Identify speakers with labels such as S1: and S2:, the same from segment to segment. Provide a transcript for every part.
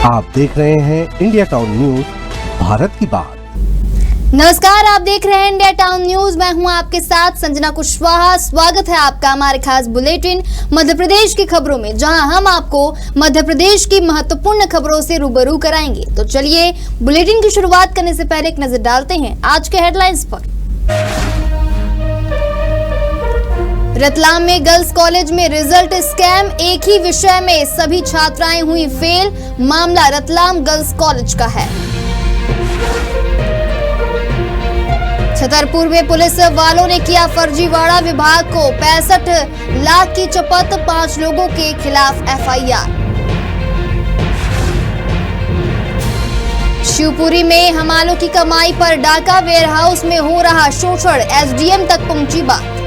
S1: आप देख रहे हैं इंडिया टाउन न्यूज, भारत की बात।
S2: नमस्कार, आप देख रहे हैं इंडिया टाउन न्यूज। मैं हूं आपके साथ संजना कुशवाहा। स्वागत है आपका हमारे खास बुलेटिन मध्य प्रदेश की खबरों में, जहां हम आपको मध्य प्रदेश की महत्वपूर्ण खबरों से रूबरू कराएंगे। तो चलिए बुलेटिन की शुरुआत करने से पहले एक नजर डालते हैं आज के हेडलाइंस पर। रतलाम में गर्ल्स कॉलेज में रिजल्ट स्कैम, एक ही विषय में सभी छात्राएं हुई फेल। मामला रतलाम गर्ल्स कॉलेज का है। छतरपुर में पुलिस वालों ने किया फर्जीवाड़ा, विभाग को 65 लाख की चपत, 5 लोगों के खिलाफ एफआईआर। शिवपुरी में हमालों की कमाई पर डाका, वेयरहाउस में हो रहा शोषण, एसडीएम तक पहुंची बात।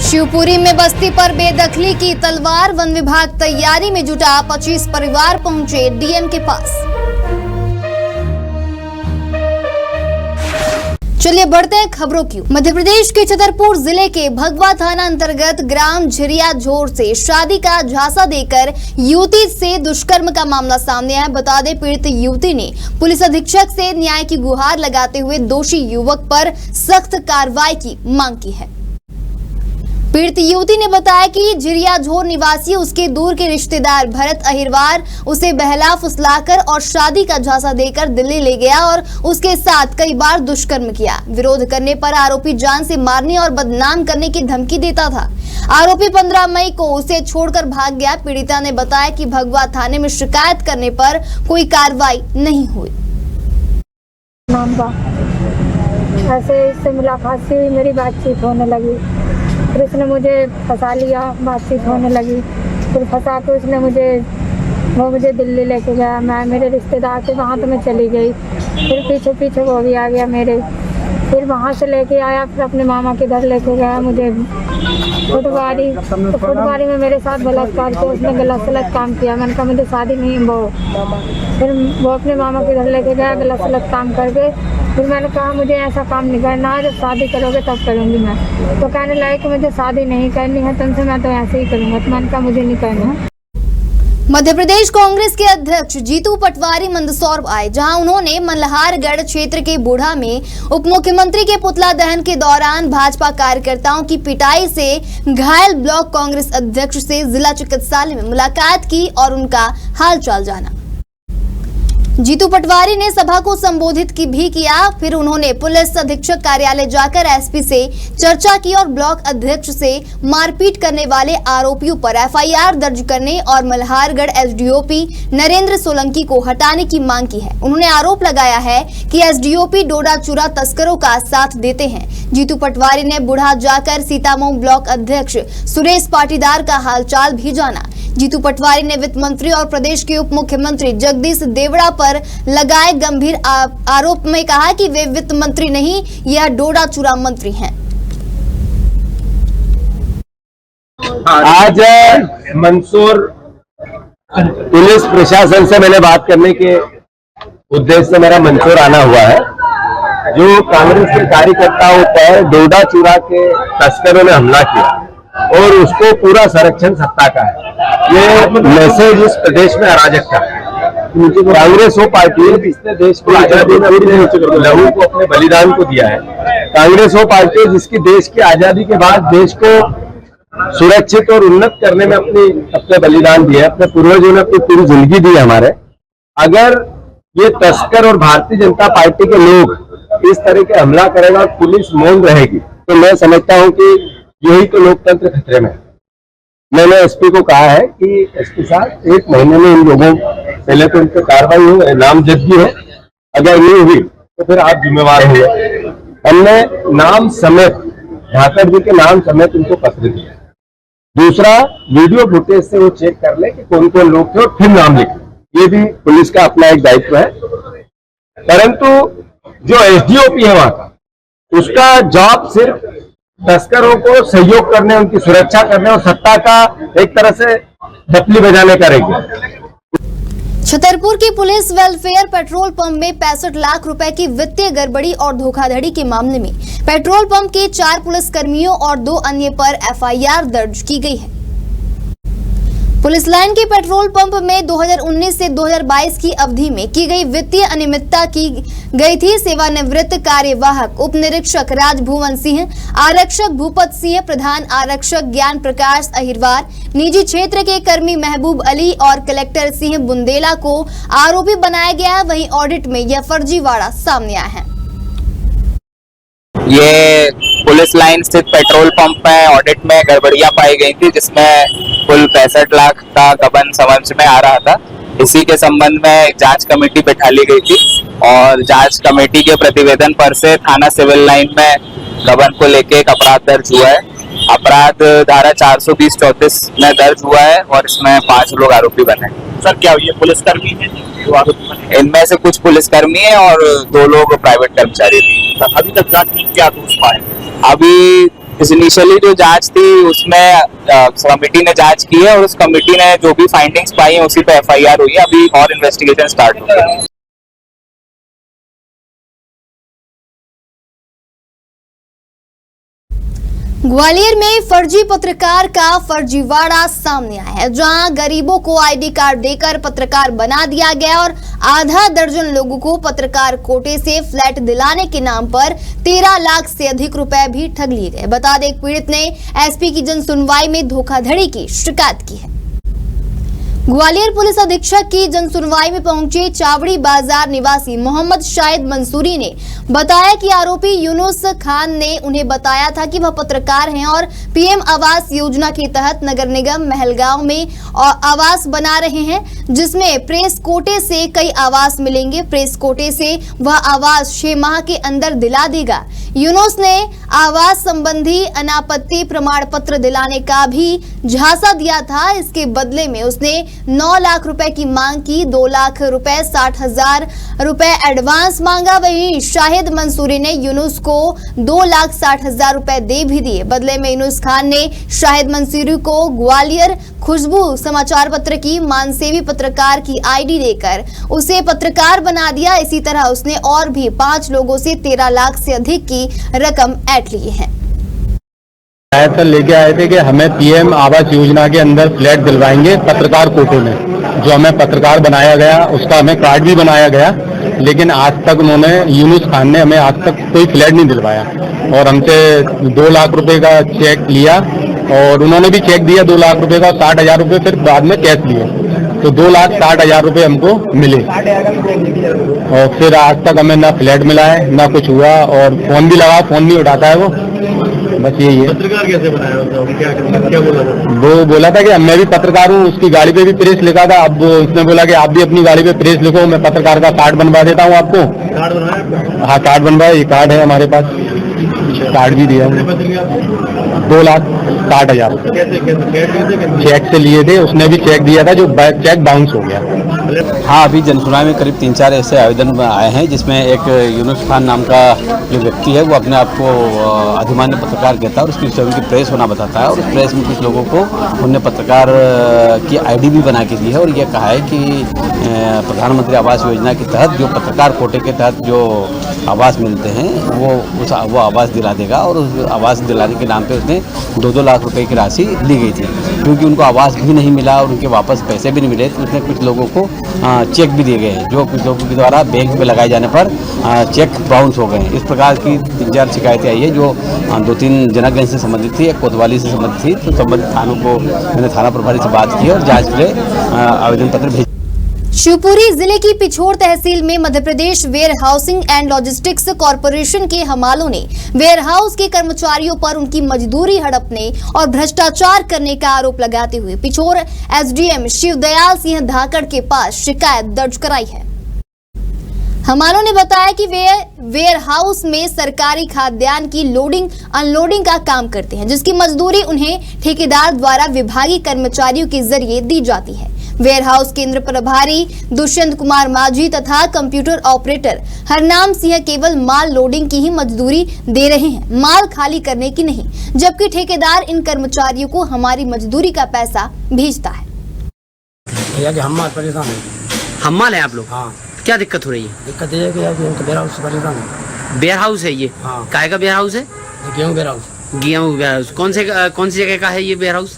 S2: शिवपुरी में बस्ती पर बेदखली की तलवार, वन विभाग तैयारी में जुटा, 25 परिवार पहुंचे डीएम के पास। चलिए बढ़ते हैं खबरों की। मध्य प्रदेश के छतरपुर जिले के भगवा थाना अंतर्गत ग्राम झिरिया झोर से शादी का झांसा देकर युवती से दुष्कर्म का मामला सामने आया। बता दें, पीड़ित युवती ने पुलिस अधीक्षक से न्याय की गुहार लगाते हुए दोषी युवक पर सख्त कार्रवाई की मांग की है। पीड़ित युवती ने बताया कि झिरिया झोर निवासी उसके दूर के रिश्तेदार भरत अहिरवार उसे बहला फुसलाकर और शादी का झांसा देकर दिल्ली ले गया और उसके साथ कई बार दुष्कर्म किया। विरोध करने पर आरोपी जान से मारने और बदनाम करने की धमकी देता था। आरोपी 15 मई को उसे छोड़कर भाग गया। पीड़िता ने बताया कि भगवा थाने में शिकायत करने पर कोई कार्रवाई नहीं हुई।
S3: ऐसे इससे मुलाकात से मेरी बातचीत होने लगी, फिर उसने मुझे फंसा लिया, बातचीत होने लगी। फिर फंसा के उसने मुझे दिल्ली लेके गया। मैं मेरे रिश्तेदार थे वहाँ, तो मैं चली गई। फिर पीछे पीछे वो भी आ गया मेरे। फिर वहाँ से लेके आया, फिर अपने मामा के घर लेके गया मुझे फुटबारी में मेरे साथ बलात्कार किया। उसने गलत सलत काम किया। मैंने कहा मुझे शादी नहीं। फिर वो अपने मामा के घर लेके गया, गलत सलत काम करके। फिर मैंने कहा मुझे ऐसा काम नहीं करना है, जब शादी करोगे तब करूँगी मैं। तो कहने लगे कि मुझे शादी नहीं करनी है तुमसे, मैं तो ऐसे ही करूँगा। तो मैंने कहा मुझे नहीं करना है।
S2: मध्य प्रदेश कांग्रेस के अध्यक्ष जीतू पटवारी मंदसौर आए, जहां उन्होंने मल्हारगढ़ क्षेत्र के बूढ़ा में उप मुख्यमंत्री के पुतला दहन के दौरान भाजपा कार्यकर्ताओं की पिटाई से घायल ब्लॉक कांग्रेस अध्यक्ष से जिला चिकित्सालय में मुलाकात की और उनका हालचाल जाना। जीतू पटवारी ने सभा को संबोधित भी किया। फिर उन्होंने पुलिस अधीक्षक कार्यालय जाकर एसपी से चर्चा की और ब्लॉक अध्यक्ष से मारपीट करने वाले आरोपियों पर एफआईआर दर्ज करने और मल्हारगढ़ एसडीओपी नरेंद्र सोलंकी को हटाने की मांग की है। उन्होंने आरोप लगाया है कि एसडीओपी डोडा चूरा तस्करों का साथ देते हैं। जीतू पटवारी ने बुढ़ा जाकर सीतामऊ ब्लॉक अध्यक्ष सुरेश पाटीदार का हालचाल भी जाना। जीतू पटवारी ने वित्त मंत्री और प्रदेश के उप मुख्यमंत्री जगदीश देवड़ा पर लगाए गंभीर आरोप में कहा कि वे वित्त मंत्री नहीं, यह डोडा चूरा मंत्री हैं।
S4: आज मंदसौर पुलिस प्रशासन से मैंने बात करने के उद्देश्य से मेरा मंदसौर आना हुआ है। जो कांग्रेस के कार्यकर्ताओं पर डोडा चूरा के तस्करों ने हमला किया और उसको पूरा संरक्षण सत्ता का है। ये मैसेज इस प्रदेश में अराजक का है। कांग्रेस वो पार्टी है जिसने देश को आजादी में लहू को अपने बलिदान को दिया है। कांग्रेस वो पार्टी है जिसकी देश की आजादी के बाद देश को सुरक्षित और उन्नत करने में अपने बलिदान दिया है। अपने पूर्वजों ने अपनी पूरी जिंदगी दी है हमारे। अगर ये तस्कर और भारतीय जनता पार्टी के लोग इस तरह के हमला करेगा और पुलिस मौन रहेगी, तो मैं समझता हूं कि यही तो लोकतंत्र खतरे में है। मैंने एसपी को कहा है कि एसपी साहब 1 महीने में इन लोगों पहले तो उन पर कार्रवाई हो, नामजदगी हो, अगर नहीं हुई तो फिर आप जिम्मेवार होंगे। हमने नाम समेत ढाकर जी के नाम समेत उनको पत्र दिया। दूसरा, वीडियो फुटेज से वो चेक कर ले कि कौन कौन लोग थे और फिर नाम लिखे। ये भी पुलिस का अपना एक दायित्व है। परंतु जो एसडीओपी है वहां का, उसका जॉब सिर्फ तस्करों को सहयोग करने, उनकी सुरक्षा करने और सत्ता का एक तरह से डपली बजाने का रहेगी।
S2: छतरपुर की पुलिस वेलफेयर पेट्रोल पंप में 65 लाख रुपए की वित्तीय गड़बड़ी और धोखाधड़ी के मामले में पेट्रोल पंप के 4 पुलिस कर्मियों और 2 अन्य पर एफआईआर दर्ज की गई है। पुलिस लाइन के पेट्रोल पंप में 2019 से 2022 की अवधि में की गई वित्तीय अनियमितता की गई थी। सेवानिवृत्त कार्यवाहक उप निरीक्षक राजभुवन सिंह, आरक्षक भूपत सिंह, प्रधान आरक्षक ज्ञान प्रकाश अहिरवार, निजी क्षेत्र के कर्मी महबूब अली और कलेक्टर सिंह बुंदेला को आरोपी बनाया गया। वहीं ऑडिट में यह फर्जीवाड़ा सामने आया है।
S5: ये पुलिस लाइन स्थित पेट्रोल पंप में ऑडिट में गड़बड़ियां पाई गई थी, जिसमें कुल 65 लाख का गबन समझ में आ रहा था। इसी के संबंध में जांच कमेटी बैठा ली गई थी और जांच कमेटी के प्रतिवेदन पर से थाना सिविल लाइन में गबन को लेके एक अपराध दर्ज हुआ है। अपराध धारा 420-34 में दर्ज हुआ है और इसमें 5 लोग आरोपी बने।
S6: सर क्या ये पुलिसकर्मी है जो आरोपी बने?
S5: इनमें से कुछ पुलिसकर्मी है और 2 लोग प्राइवेट कर्मचारी थे।
S6: अभी तक जांच में क्या दोष पाए?
S5: अभी इनिशियली जो जांच थी उसमें कमेटी ने जांच की है और उस कमेटी ने जो भी फाइंडिंग्स पाई है उसी पे FIR हुई है। अभी और इन्वेस्टिगेशन स्टार्ट हो गई है।
S2: ग्वालियर में फर्जी पत्रकार का फर्जीवाड़ा सामने आया है, जहां गरीबों को ID कार्ड देकर पत्रकार बना दिया गया और आधा दर्जन लोगों को पत्रकार कोटे से फ्लैट दिलाने के नाम पर 13 लाख से अधिक रुपए भी ठग लिए गए। बता दें, पीड़ित ने SP की जन सुनवाई में धोखाधड़ी की शिकायत की है। ग्वालियर पुलिस अधीक्षक की जन सुनवाई में पहुंचे चावड़ी बाजार निवासी मोहम्मद शाहिद मंसूरी ने बताया कि आरोपी यूनुस खान ने उन्हें बताया था कि वह पत्रकार हैं और PM आवास योजना के तहत नगर निगम महलगांव में आवास बना रहे हैं, जिसमें प्रेस कोटे से कई आवास मिलेंगे। प्रेस कोटे से वह आवास 6 माह के अंदर दिला देगा। यूनुस ने आवास संबंधी अनापत्ति प्रमाण पत्र दिलाने का भी झांसा दिया था। इसके बदले में उसने 9 लाख रुपए की मांग की। 2 लाख रुपए 60,000 रुपए एडवांस मांगा। वहीं शाहिद मंसूरी ने यूनुस को 2,60,000 रुपए दे भी दिए। बदले में यूनुस खान ने शाहिद मंसूरी को ग्वालियर खुशबू समाचार पत्र की मानसेवी पत्रकार की ID देकर उसे पत्रकार बना दिया। इसी तरह उसने और भी 5 लोगों से 13 लाख से अधिक की रकम ऐंठ ली है।
S7: ऐसा लेके आए थे कि हमें PM आवास योजना के अंदर फ्लैट दिलवाएंगे पत्रकार कोटे में। जो हमें पत्रकार बनाया गया उसका हमें कार्ड भी बनाया गया, लेकिन आज तक उन्होंने, यूनुस खान ने हमें आज तक कोई फ्लैट नहीं दिलवाया और हमसे 2 लाख रुपए का चेक लिया और उन्होंने भी चेक दिया 2 लाख रुपए का, 60,000 रुपए फिर बाद में कैश लिए। तो 2,60,000 रुपए हमको मिले और फिर आज तक हमें ना फ्लैट मिला है ना कुछ हुआ और फोन भी लगा, फोन नहीं उठाता है वो। बस यही है।
S6: पत्रकार कैसे बनाया होता? क्या बोला?
S7: वो बोला था कि मैं भी पत्रकार हूँ, उसकी गाड़ी पे भी प्रेस लिखा था। अब उसने बोला कि आप भी अपनी गाड़ी पे प्रेस लिखो, मैं पत्रकार का कार्ड बनवा देता हूँ आपको।
S6: कार्ड बनवाया?
S7: हाँ, कार्ड बनवाया। ये कार्ड है हमारे पास, कार्ड भी दिया है। 2,60,000 चेक से लिए थे, उसने भी चेक दिया था जो चेक बाउंस हो गया।
S8: हाँ, अभी जनसुनवाई में करीब 3-4 ऐसे आवेदन आए हैं, जिसमें एक यूनुस खान नाम का जो व्यक्ति है वो अपने आप को अधिमान्य पत्रकार कहता है और उसकी स्वयं की प्रेस होना बताता है और उस प्रेस में कुछ लोगों को उन्होंने पत्रकार की ID भी बना के दी है और ये कहा है कि प्रधानमंत्री आवास योजना के तहत जो पत्रकार कोटे के तहत जो आवास मिलते हैं वो आवास दिला देगा और उस आवास दिलाने के नाम पे उसने 2-2 लाख रुपए की राशि ली गई थी। क्योंकि उनको आवास भी नहीं मिला और उनके वापस पैसे भी नहीं मिले, तो उसने कुछ लोगों को चेक भी दिए गए हैं, जो कुछ लोगों के द्वारा बैंक में लगाए जाने पर चेक बाउंस हो गए हैं। इस प्रकार की 3-4 शिकायतें आई है जो 2-3 जनकगंज से संबंधित थी, एक कोतवाली से संबंधित थी। तो संबंधित थानों को मैंने थाना प्रभारी से बात की और जाँच के लिए आवेदन पत्र भेज।
S2: शिवपुरी जिले की पिछोर तहसील में Madhya Pradesh warehousing and logistics corporation के हमालों ने वेयर हाउस के कर्मचारियों पर उनकी मजदूरी हड़पने और भ्रष्टाचार करने का आरोप लगाते हुए पिछोर SDM शिवदयाल सिंह धाकड़ के पास शिकायत दर्ज कराई है। हमालों ने बताया कि वे वेयर हाउस में सरकारी खाद्यान्न की लोडिंग अनलोडिंग का काम करते हैं, जिसकी मजदूरी उन्हें ठेकेदार द्वारा विभागीय कर्मचारियों के जरिए दी जाती है। वेयर हाउस केंद्र प्रभारी दुष्यंत कुमार माझी तथा कंप्यूटर ऑपरेटर हरनाम सिंह केवल माल लोडिंग की ही मजदूरी दे रहे हैं, माल खाली करने की नहीं, जबकि ठेकेदार इन कर्मचारियों को हमारी मजदूरी का पैसा भेजता है।
S9: हम परेशान हैं।
S10: हम्माल है आप लोग?
S9: हाँ।
S10: क्या दिक्कत हो रही है?
S9: दिक्कत ये है कि वेयर हाउस से परेशान है।
S10: वेयर हाउस है ये?
S9: हाँ।
S10: काय का वेयर हाउस है?
S9: गेहूँ वेयर हाउस।
S10: गेहूँ वेयर हाउस कौन सी जगह का है ये वेयर हाउस?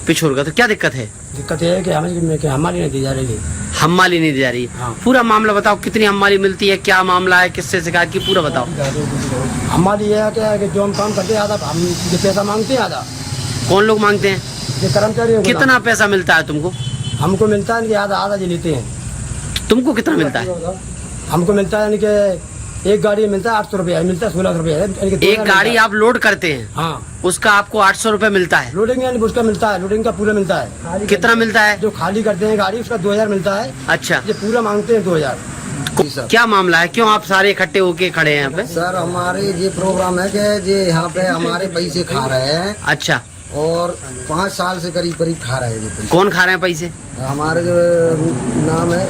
S10: पिछोर का। तो क्या दिक्कत है?
S9: दिक्कत ये है कि हमारी नहीं दी जा रही है।
S10: हम्माली नहीं दी जा रही है?
S9: हाँ।
S10: पूरा मामला बताओ, कितनी हम्माली मिलती है, क्या मामला है, किससे शिकायत की, पूरा बताओ।
S9: हमारी ये है कि जो हम काम करते हैं आधा हम जो पैसा मांगते हैं आधा।
S10: कौन लोग मांगते हैं?
S9: जो कर्मचारी है
S10: कितना पैसा मिलता है तुमको?
S9: हमको मिलता है कि आधा आधा जी लेते हैं।
S10: तुमको कितना मिलता है?
S9: हमको मिलता है कि एक गाड़ी में मिलता है 800 रुपया, मिलता है 1600 रुपया।
S10: एक गाड़ी आप लोड करते हैं?
S9: हाँ।
S10: उसका आपको 800 रुपए मिलता है?
S9: लोडिंग यानी उसका मिलता है, लोडिंग का पूरा मिलता है।
S10: कितना मिलता है?
S9: जो खाली करते हैं गाड़ी उसका 2000 मिलता है।
S10: अच्छा।
S9: जो पूरा मांगते हैं 2000।
S10: क्या मामला है, क्यों आप सारे इकट्ठे होके खड़े हैं यहाँ पे?
S11: सर हमारे ये प्रोग्राम है कि ये यहाँ पे हमारे पैसे खा रहे हैं।
S10: अच्छा।
S11: और 5 साल से करीब खा रहे हैं ये पैसे।
S10: कौन खा रहे हैं पैसे?
S11: हमारे जो नाम है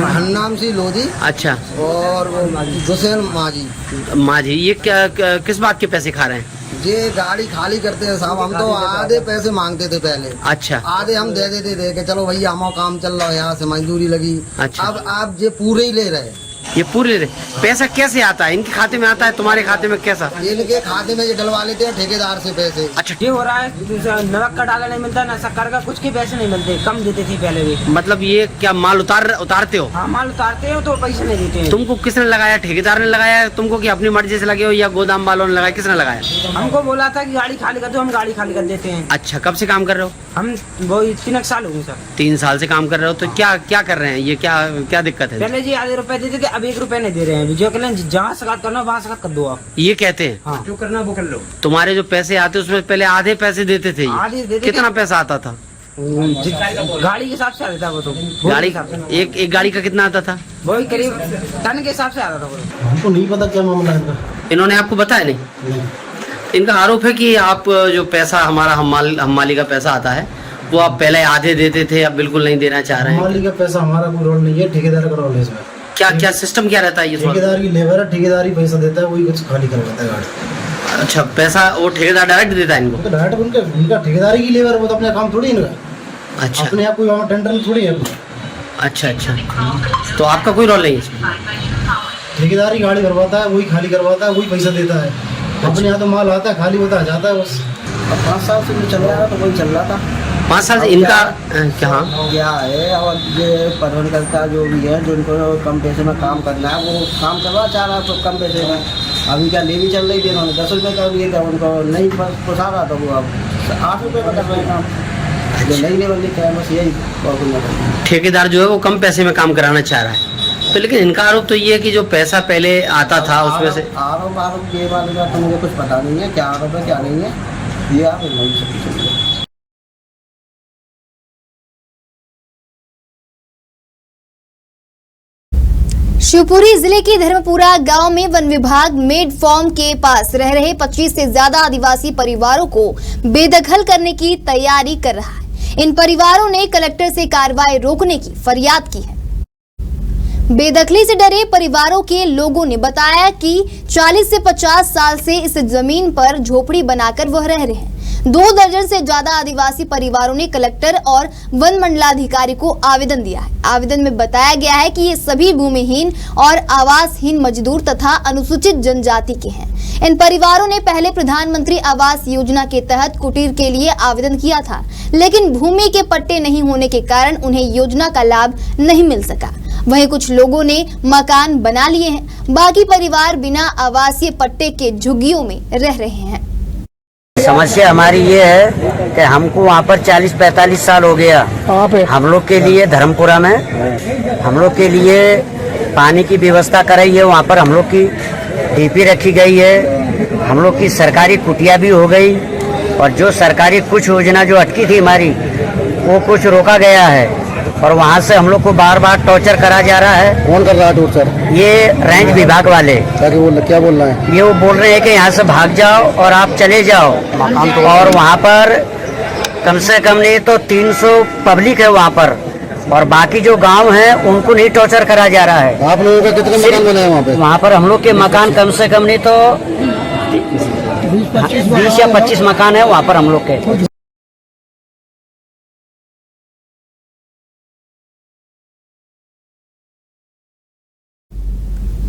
S11: हन्नाम सिंह लोधी।
S10: अच्छा।
S11: और हुसैन माजी।
S10: ये क्या किस बात के पैसे खा रहे हैं?
S11: ये गाड़ी खाली करते हैं साहब। हम तो आधे पैसे मांगते थे पहले।
S10: अच्छा।
S11: आधे हम दे देते थे कि चलो भैया हमारा काम चल रहा है, यहाँ से मजदूरी लगी।
S10: अच्छा।
S11: अब आप ये पूरे ही ले रहे हैं।
S10: ये पूरे पैसा कैसे आता है? इनके खाते में आता है, तुम्हारे खाते में कैसा?
S11: इनके खाते में ये डलवा लेते हैं ठेकेदार से पैसे।
S10: अच्छा।
S9: ये हो रहा है नमक का डाला नहीं मिलता ना शक्कर का, कुछ के पैसे नहीं मिलते, कम देते थे पहले भी।
S10: मतलब ये क्या माल उतारते हो?
S9: हाँ माल उतारते हो तो पैसे नहीं देते हैं।
S10: तुमको किसने लगाया? ठेकेदार ने लगाया तुमको कि अपनी मर्जी से लगे हो या गोदाम वालों ने लगाया? किसने लगाया?
S9: हमको बोला था कि गाड़ी खाली कर दो, हम गाड़ी खाली कर देते हैं।
S10: अच्छा। कब से काम कर रहे हो?
S9: हम वो 3 साल हो गए सर।
S10: 3 साल से काम कर रहे हो। तो क्या क्या कर रहे हैं? ये क्या दिक्कत है?
S9: पहले जी आधे रुपए देते थे, अब 1 रुपए नहीं दे रहे हैं। जो कहते हैं जहाँ शिकायत करना वहाँ शिकायत कर दो आप।
S10: ये कहते हैं?
S9: हाँ। जो करना वो कर लो।
S10: तुम्हारे जो पैसे आते उसमें पहले आधे पैसे देते थे?
S9: आधे देते थे।
S10: कितना पैसा आता था?
S9: गाड़ी के हिसाब से आता था वो तो।
S10: गाड़ी एक गाड़ी का कितना आता था?
S9: वही करीब टन के हिसाब से आता था वो।
S6: हमको नहीं पता क्या मामला है।
S10: इन्होंने आपको बताया नहीं? इनका आरोप है कि आप जो पैसा हमारा हम्माली का पैसा आता है वो आप पहले आधे देते थे, अब बिल्कुल नहीं देना चाह रहे हैं।
S6: हम्माली का पैसा हमारा कोई रोल नहीं है, ठेकेदार का रोल है इसमें।
S10: क्या सिस्टम क्या रहता है ये?
S6: ठेकेदार की लेबर है, ठेकेदार ही पैसा देता है, वही कुछ खाली करवाता है गाड़ी।
S10: अच्छा। पैसा वो ठेकेदार डायरेक्ट देता है इनको?
S6: तो डायरेक्ट उनका ठेकेदारी की लेबर, वो तो अपने काम थोड़ी इनका।
S10: अच्छा।
S6: अपने आप कोई वहाँ टेंडर थोड़ी है।
S10: अच्छा। तो आपका कोई रोल नहीं है इसमें?
S6: ठेकेदारी गाड़ी भरवाता है, वही खाली करवाता है, वही पैसा देता है। अपने यहाँ तो माल आता है, खाली होता है, जाता है बस।
S11: 5 साल से चल रहा था तो वही चल रहा था।
S10: 5 साल से इनका
S11: क्या है? और ये प्रबंधकर्ता जो भी है जो इनको कम पैसे में काम करना है वो काम करवा चाह रहा तो कम पैसे में। अभी क्या लेवी चल रही थी, उन्होंने 10 रुपये कर दिए थे, उनको नहीं पोसा रहा था वो अब 8 रुपये में कर रहे हैं काम। जो नई लेवल लिखा है बस यही।
S10: ठेकेदार जो है वो कम पैसे में काम कराना चाह रहा है। तो लेकिन इनका आरोप तो ये है कि जो पैसा पहले आता था उसमें से
S11: आरोप ये वाले का तो मुझे कुछ पता नहीं है क्या आरोप है क्या नहीं है, ये आप नहीं सकते।
S2: शिवपुरी जिले के धर्मपुरा गांव में वन विभाग मेड फार्म के पास रह रहे 25 से ज्यादा आदिवासी परिवारों को बेदखल करने की तैयारी कर रहा है। इन परिवारों ने कलेक्टर से कार्रवाई रोकने की फरियाद की है। बेदखली से डरे परिवारों के लोगों ने बताया कि 40 से 50 साल से इस जमीन पर झोपड़ी बनाकर वह रह रहे हैं। 2 दर्जन से ज्यादा आदिवासी परिवारों ने कलेक्टर और वन मंडलाधिकारी को आवेदन दिया है। आवेदन में बताया गया है कि ये सभी भूमिहीन और आवासहीन मजदूर तथा अनुसूचित जनजाति के हैं। इन परिवारों ने पहले प्रधानमंत्री आवास योजना के तहत कुटीर के लिए आवेदन किया था, लेकिन भूमि के पट्टे नहीं होने के कारण उन्हें योजना का लाभ नहीं मिल सका। वहीं कुछ लोगों ने मकान बना लिए हैं, बाकी परिवार बिना आवासीय पट्टे के झुग्गियों में रह रहे हैं।
S12: समस्या हमारी ये है कि हमको वहाँ पर 40-45 साल हो गया। हम लोग के लिए धर्मपुरा में हम लोग के लिए पानी की व्यवस्था कराई है। वहाँ पर हम लोग की डीपी रखी गई है, हम लोग की सरकारी कुटिया भी हो गई और जो सरकारी कुछ योजना जो अटकी थी हमारी वो कुछ रोका गया है और वहाँ से हम लोग को बार बार टॉर्चर करा जा रहा है।
S6: कौन कर रहा है टॉर्चर? ये
S12: रेंज विभाग वाले।
S6: क्या बोल रहे हैं?
S12: ये वो बोल रहे हैं कि यहाँ से भाग जाओ और आप चले जाओ। और वहाँ पर कम से कम नहीं तो 300 पब्लिक है वहाँ पर और बाकी जो गांव है उनको नहीं टॉर्चर करा जा रहा है।
S6: आप लोगों का कितने मकान बने हैं वहाँ पे?
S12: वहाँ पर हम लोग के मकान कम से कम नहीं तो 20 या 25 मकान है वहाँ पर हम लोग के।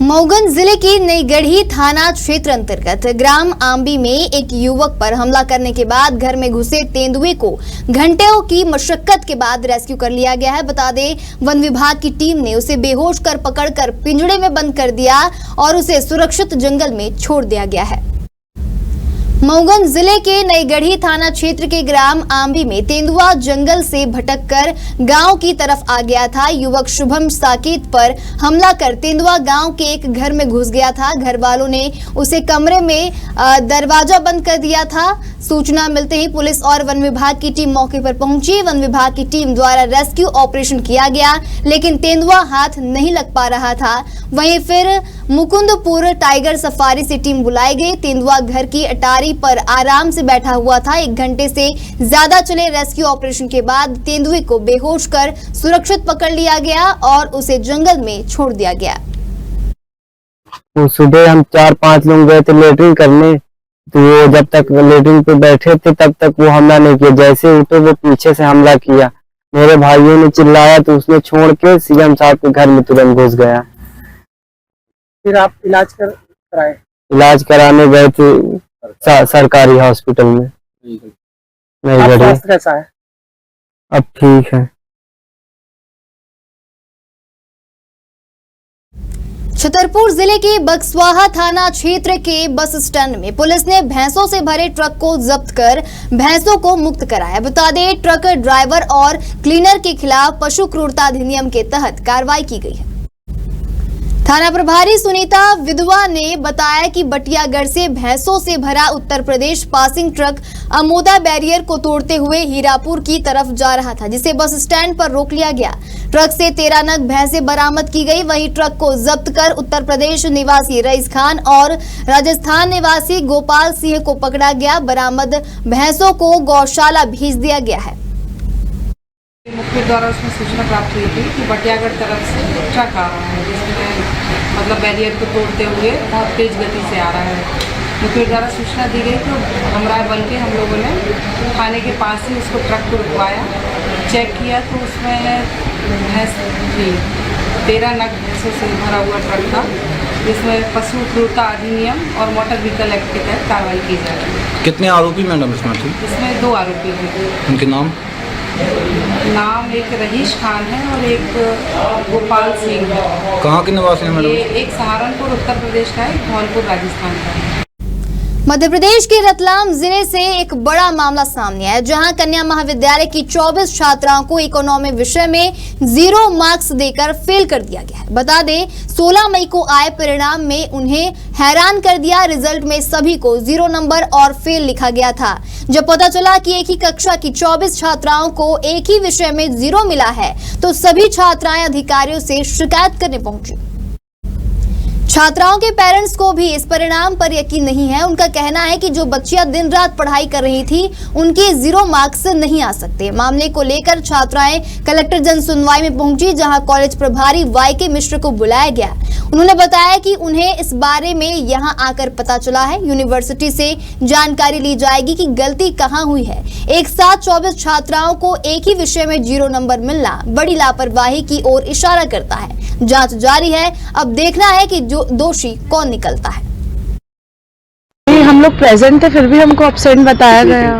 S2: मऊगंज जिले के नईगढ़ी थाना क्षेत्र अंतर्गत ग्राम आंबी में एक युवक पर हमला करने के बाद घर में घुसे तेंदुए को घंटों की मशक्कत के बाद रेस्क्यू कर लिया गया है। बता दें, वन विभाग की टीम ने उसे बेहोश कर पकड़कर पिंजड़े में बंद कर दिया और उसे सुरक्षित जंगल में छोड़ दिया गया है। मऊगंज जिले के नईगढ़ी थाना क्षेत्र के ग्राम आंबी में तेंदुआ जंगल से भटककर गांव की तरफ आ गया था। युवक शुभम साकेत पर हमला कर तेंदुआ गांव के एक घर में घुस गया था। घर वालों ने उसे कमरे में दरवाजा बंद कर दिया था। सूचना मिलते ही पुलिस और वन विभाग की टीम मौके पर पहुंची। वन विभाग की टीम द्वारा रेस्क्यू ऑपरेशन किया गया, लेकिन तेंदुआ हाथ नहीं लग पा रहा था। वहीं फिर मुकुंदपुर टाइगर सफारी से टीम बुलाई गई। तेंदुआ घर की अटारी पर आराम से बैठा हुआ था। 1 घंटे से ज्यादा चले रेस्क्यू ऑपरेशन के बाद तेंदुए को बेहोश कर सुरक्षित पकड़ लिया गया और उसे जंगल में छोड़ दिया गया।
S13: तो सुबह हम 4-5 लोग गए थे लेटरिन करने, तो वो जब तक लेटरिन पे बैठे थे तब तक वो हमला नहीं किया। जैसे उठे वो पीछे से हमला किया। मेरे भाइयों ने चिल्लाया तो उसने छोड़ के सीएम साहब के घर में तुरंत घुस गया।
S14: फिर आप इलाज कराए?
S13: इलाज कराने गए थे सरकारी हॉस्पिटल में। नहीं
S14: स्वास्थ्य कैसा है?
S13: अब ठीक है।
S2: छतरपुर जिले के बक्सवाहा थाना क्षेत्र के बस स्टैंड में पुलिस ने भैंसों से भरे ट्रक को जब्त कर भैंसों को मुक्त कराया। बता दें, ट्रक ड्राइवर और क्लीनर के खिलाफ पशु क्रूरता अधिनियम के तहत कार्रवाई की गई है। थाना प्रभारी सुनीता विधवा ने बताया कि बटियागढ़ से भैंसों से भरा Uttar Pradesh passing truck Amoda barrier को तोड़ते हुए हीरापुर की तरफ जा रहा था, जिसे बस स्टैंड पर रोक लिया गया। ट्रक से 13 नग भैंसें बरामद की गई। वहीं ट्रक को जब्त कर उत्तर प्रदेश निवासी रईस खान और राजस्थान निवासी गोपाल सिंह को पकड़ा गया। बरामद भैंसों को गौशाला भेज दिया गया है।
S15: मुख्य द्वारा उसमें सूचना प्राप्त हुई थी कि बटियागढ़ तरफ से ट्रक आ रहा है, जिसमें मतलब बैरियर को तोड़ते हुए बहुत तेज गति से आ रहा है। मुख्य द्वारा सूचना दी गई तो हमरा बल के हम लोगों ने थाने के पास ही उसको ट्रक को रुकवाया, चेक किया तो उसमें भैंस थी। 13 नग भैंसों से भरा हुआ ट्रक था, जिसमें पशु क्रूरता अधिनियम और मोटर व्हीकल एक्ट के तहत कार्रवाई की जा रही है।
S16: कितने आरोपी मैडम इसमें थे?
S15: इसमें 2 आरोपी थे।
S16: उनके नाम
S15: एक रईस खान है और एक गोपाल सिंह है।
S16: कहाँ के निवासी हैं मैडम?
S15: एक सहारनपुर उत्तर प्रदेश का है, एक धौलपुर राजस्थान का है।
S2: मध्य प्रदेश के रतलाम जिले से एक बड़ा मामला सामने आया, जहां कन्या महाविद्यालय की 24 छात्राओं को इकोनॉमी विषय में 0 मार्क्स देकर फेल कर दिया गया है। बता दें, 16 मई को आए परिणाम में उन्हें हैरान कर दिया। रिजल्ट में सभी को 0 नंबर और फेल लिखा गया था। जब पता चला कि एक ही कक्षा की 24 छात्राओं को एक ही विषय में 0 मिला है, तो सभी छात्राएं अधिकारियों से शिकायत करने पहुंची। छात्राओं के पेरेंट्स को भी इस परिणाम पर यकीन नहीं है। उनका कहना है कि जो बच्चियां दिन रात पढ़ाई कर रही थी, उनके 0 मार्क्स नहीं आ सकते। मामले को लेकर छात्राएं कलेक्टर जन सुनवाई में पहुंची, जहां कॉलेज प्रभारी YK मिश्र को बुलाया गया। उन्होंने बताया कि उन्हें इस बारे में यहां आकर पता चला है। यूनिवर्सिटी से जानकारी ली जाएगी कि गलती कहां हुई है। एक साथ 24 छात्राओं को एक ही विषय में 0 नंबर मिलना बड़ी लापरवाही की ओर इशारा करता है। जांच जारी है, अब देखना है कि जो दोषी कौन निकलता है।
S17: हम लोग प्रेजेंट थे, फिर भी हमको एब्सेंट बताया गया।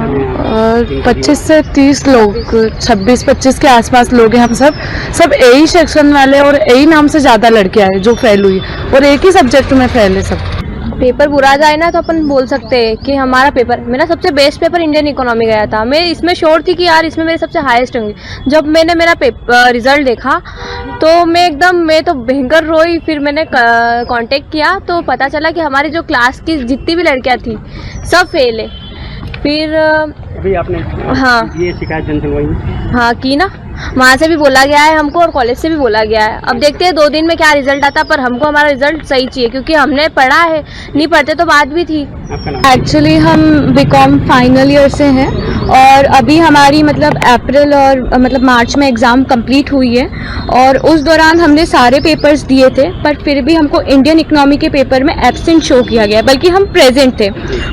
S17: और 25 से 30 लोग, 26-25 के आसपास लोग हैं। हम सब A सेक्शन वाले और A नाम से ज्यादा लड़कियां हैं जो फेल हुई, और एक ही सब्जेक्ट में फेल है सब।
S18: पेपर बुरा जाए ना तो अपन बोल सकते हैं कि हमारा पेपर, मेरा सबसे बेस्ट पेपर इंडियन इकोनॉमी गया था। मैं इसमें श्योर थी कि यार इसमें मेरे सबसे हाईएस्ट होंगे। जब मैंने मेरा रिजल्ट देखा तो मैं तो भयंकर रोई। फिर मैंने कांटेक्ट किया तो पता चला कि हमारी जो क्लास की जितनी भी लड़कियां थी सब फेल है। फिर
S14: अभी आपने ये शिकायत जन सुनवाई में?
S18: हाँ की ना, वहाँ से भी बोला गया है हमको और कॉलेज से भी बोला गया है। अब देखते हैं 2 दिन में क्या रिजल्ट आता, पर हमको हमारा रिजल्ट सही चाहिए, क्योंकि हमने पढ़ा है, नहीं पढ़ते तो बात भी थी।
S17: एक्चुअली हम BCom फाइनल ईयर से हैं
S18: और अभी हमारी मतलब अप्रैल और मतलब मार्च में एग्ज़ाम कंप्लीट हुई है और उस दौरान हमने सारे पेपर्स दिए थे, पर फिर भी हमको इंडियन इकोनॉमी के पेपर में एब्सेंट शो किया गया, बल्कि हम प्रेजेंट थे।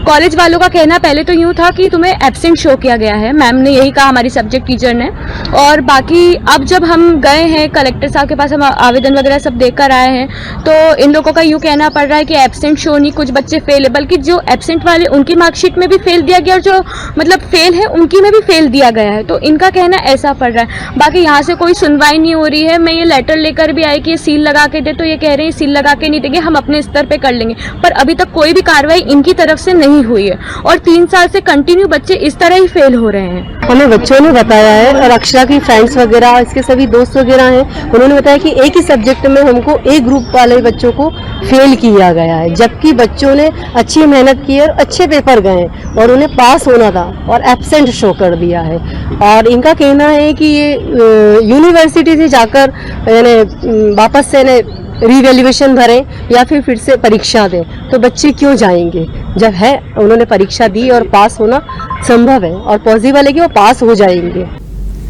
S18: कॉलेज वालों का कहना पहले तो यूँ था कि तुम्हें एब्सेंट शो किया गया है, मैम ने यही कहा, हमारी सब्जेक्ट टीचर ने। और बाकी अब जब हम गए हैं कलेक्टर साहब के पास, हम आवेदन वगैरह सब देकर आए हैं, तो इन लोगों का यूँ कहना पड़ रहा है कि एब्सेंट शो नहीं, कुछ बच्चे फेल है, बल्कि जो एब्सेंट वाले उनकी मार्कशीट में भी फेल दिया गया और जो मतलब फेल है उनकी में भी फेल दिया गया है। तो इनका कहना ऐसा पड़ रहा है। बाकी यहाँ से कोई सुनवाई नहीं हो रही है। मैं ये लेटर लेकर भी आई कि ये सील लगा के दे, तो ये कह रहे हैं सील लगा के नहीं देंगे, हम अपने स्तर पे कर लेंगे, पर अभी तक कोई भी कार्रवाई इनकी तरफ से नहीं हुई है और 3 साल से कंटिन्यू बच्चे इस तरह ही फेल हो रहे हैं।
S19: हमें बच्चों ने बताया है और अक्षरा की फ्रेंड्स वगैरह, इसके सभी दोस्त वगैरह हैं, उन्होंने बताया कि एक ही सब्जेक्ट में हमको ए ग्रुप वाले बच्चों को फेल किया गया है, जबकि बच्चों ने अच्छी मेहनत की और अच्छे पेपर गए और उन्हें पास होना था और एब्सेंट शो कर दिया है। और इनका कहना है कि ये यूनिवर्सिटी से जाकर यानी वापस से रीवैल्यूएशन भरें या फिर से परीक्षा दें, तो बच्चे क्यों जाएंगे जब है उन्होंने परीक्षा दी और पास होना संभव है और पॉसिबल है कि वो पास हो जाएंगे।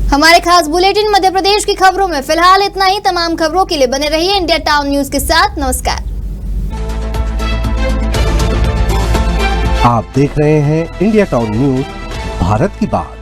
S2: हमारे खास बुलेटिन मध्य प्रदेश की खबरों में फिलहाल इतना ही। तमाम खबरों के लिए बने रहिए इंडिया टाउन न्यूज के साथ। नमस्कार।
S1: आप देख रहे हैं इंडिया टाउन न्यूज, भारत की बात।